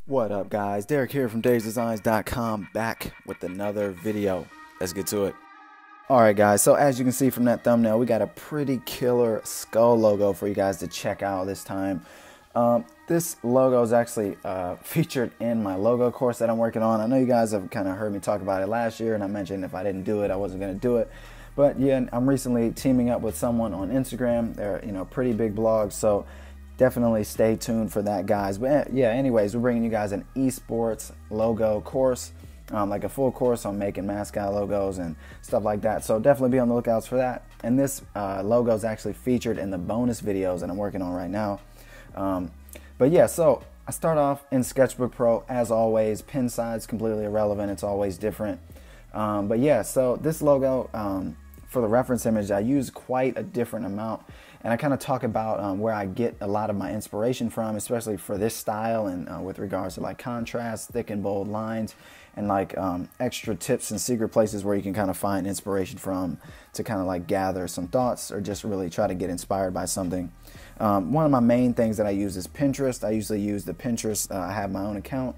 What up, guys? Derek here from DaseDesigns.com, back with another video. Let's get to it. Alright guys, so as you can see from that thumbnail, we got a pretty killer skull logo for you guys to check out this time. This logo is actually featured in my logo course that I'm working on. I know you guys have kind of heard me talk about it last year, and I mentioned if I didn't do it, I wasn't going to do it. But yeah, I'm recently teaming up with someone on Instagram. They're, pretty big blogs, so definitely stay tuned for that, guys. But yeah, anyways, we're bringing you guys an esports logo course, like a full course on making mascot logos and stuff like that. So definitely be on the lookouts for that. And this logo is actually featured in the bonus videos that I'm working on right now. But yeah, so I start off in Sketchbook Pro as always. Pin size completely irrelevant. It's always different. But yeah, so this logo, for the reference image, I use quite a different amount. And I kind of talk about where I get a lot of my inspiration from, especially for this style and with regards to like contrast, thick and bold lines, and like extra tips and secret places where you can kind of find inspiration from to kind of like gather some thoughts or just really try to get inspired by something. One of my main things that I use is Pinterest. I usually use the Pinterest. I have my own account.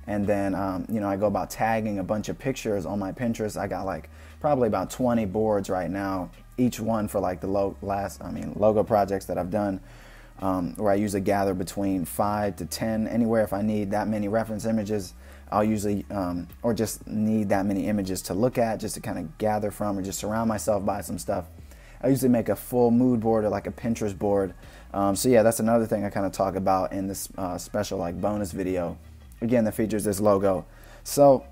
And then, I go about tagging a bunch of pictures on my Pinterest. I got like probably about 20 boards right now, each one for like the logo projects that I've done, where I usually gather between 5 to 10, anywhere. If I need that many reference images, I'll usually, or just need that many images to look at, just to kind of gather from or just surround myself by some stuff. I usually make a full mood board or like a Pinterest board. So yeah, that's another thing I kind of talk about in this special like bonus video, again, that features this logo. So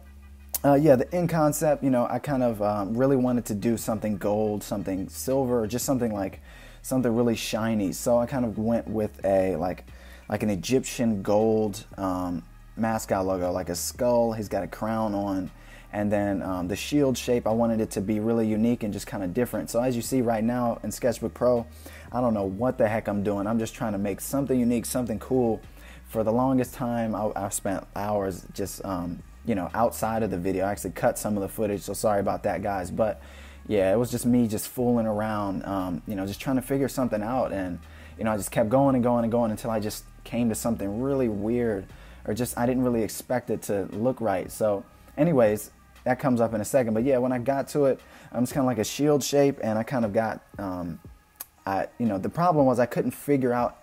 yeah, the end concept, I kind of really wanted to do something gold, something silver, or just something really shiny. So I kind of went with a like an Egyptian gold mascot logo, like a skull. He's got a crown on, and then the shield shape, I wanted it to be really unique and just kind of different. So as you see right now in Sketchbook Pro, I don't know what the heck I'm doing. I'm just trying to make something unique, something cool. For the longest time, I've spent hours just outside of the video. I actually cut some of the footage, so sorry about that, guys. But yeah, it was just me just fooling around, just trying to figure something out. And I just kept going and going and going until I just came to something really weird, or just I didn't really expect it to look right. So anyways, that comes up in a second. But yeah, when I got to it, it's kind of like a shield shape, and I kind of got the problem was I couldn't figure out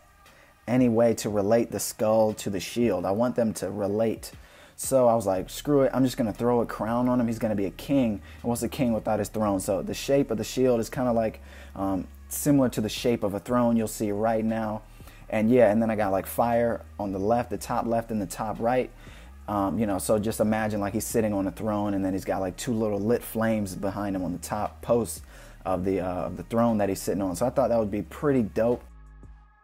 any way to relate the skull to the shield. I want them to relate. So I was like, screw it, I'm just going to throw a crown on him. He's going to be a king. And what's a king without his throne? So the shape of the shield is kind of like similar to the shape of a throne you'll see right now. And yeah, and then I got like fire on the left, the top left and the top right. So just imagine like he's sitting on a throne, and then he's got like two little lit flames behind him on the top post of the throne that he's sitting on. So I thought that would be pretty dope.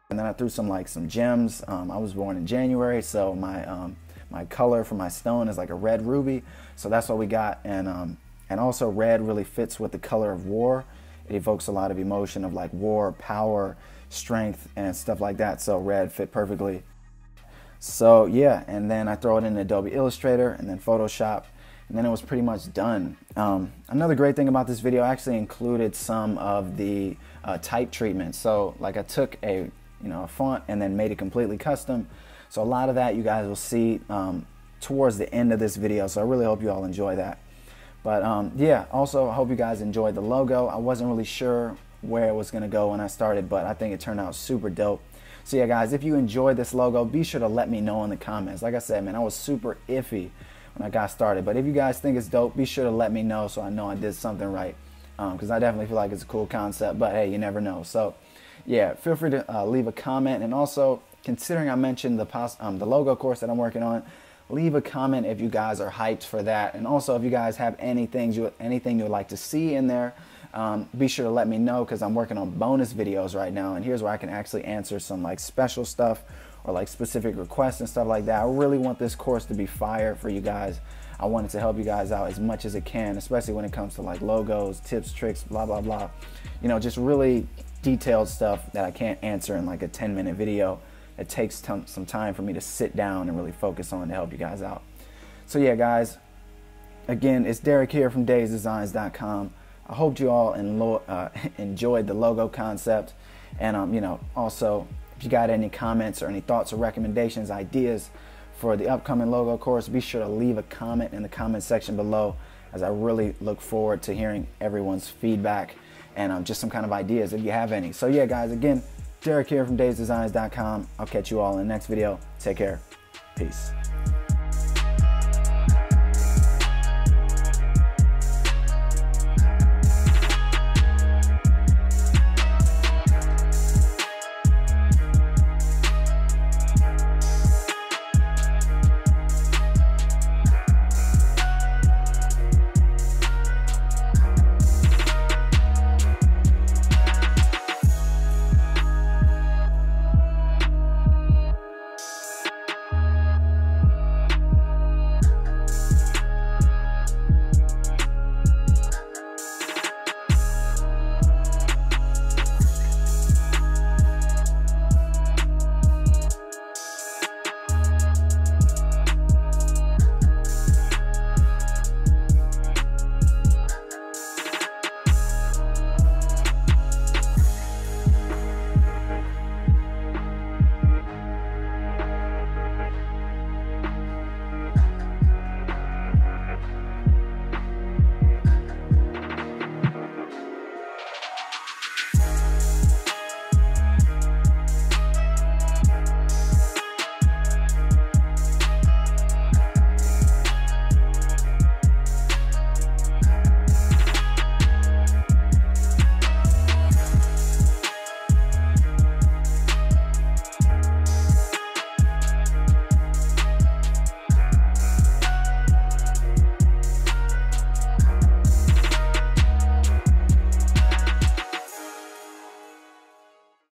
And then I threw some gems. I was born in January, so my color for my stone is like a red ruby. So that's what we got. And also red really fits with the color of war. It evokes a lot of emotion of like war, power, strength, and stuff like that. So red fit perfectly. So yeah, and then I throw it in Adobe Illustrator and then Photoshop, and then it was pretty much done. Another great thing about this video, I actually included some of the type treatment. So like I took a font and then made it completely custom. So a lot of that you guys will see towards the end of this video. So I really hope you all enjoy that. But yeah, also I hope you guys enjoyed the logo. I wasn't really sure where it was going to go when I started, but I think it turned out super dope. So yeah, guys, if you enjoyed this logo, be sure to let me know in the comments. Like I said, man, I was super iffy when I got started. But if you guys think it's dope, be sure to let me know so I know I did something right. Because I definitely feel like it's a cool concept. But hey, you never know. So yeah, feel free to leave a comment. And also, considering I mentioned the logo course that I'm working on, leave a comment if you guys are hyped for that. And also, if you guys have anything you would like to see in there, be sure to let me know, because I'm working on bonus videos right now. And here's where I can actually answer some like special stuff or like specific requests and stuff like that. I really want this course to be fire for you guys. I want it to help you guys out as much as it can, especially when it comes to like logos, tips, tricks, blah, blah, blah. Just really detailed stuff that I can't answer in like a 10-minute video. It takes some time for me to sit down and really focus on to help you guys out. So yeah, guys, again, it's Derek here from DaseDesigns.com. I hope you all enjoyed the logo concept. And also, if you got any comments or any thoughts or recommendations, ideas for the upcoming logo course, be sure to leave a comment in the comment section below, as I really look forward to hearing everyone's feedback and just some kind of ideas if you have any. So yeah, guys, again, Derek here from DaseDesigns.com. I'll catch you all in the next video. Take care. Peace.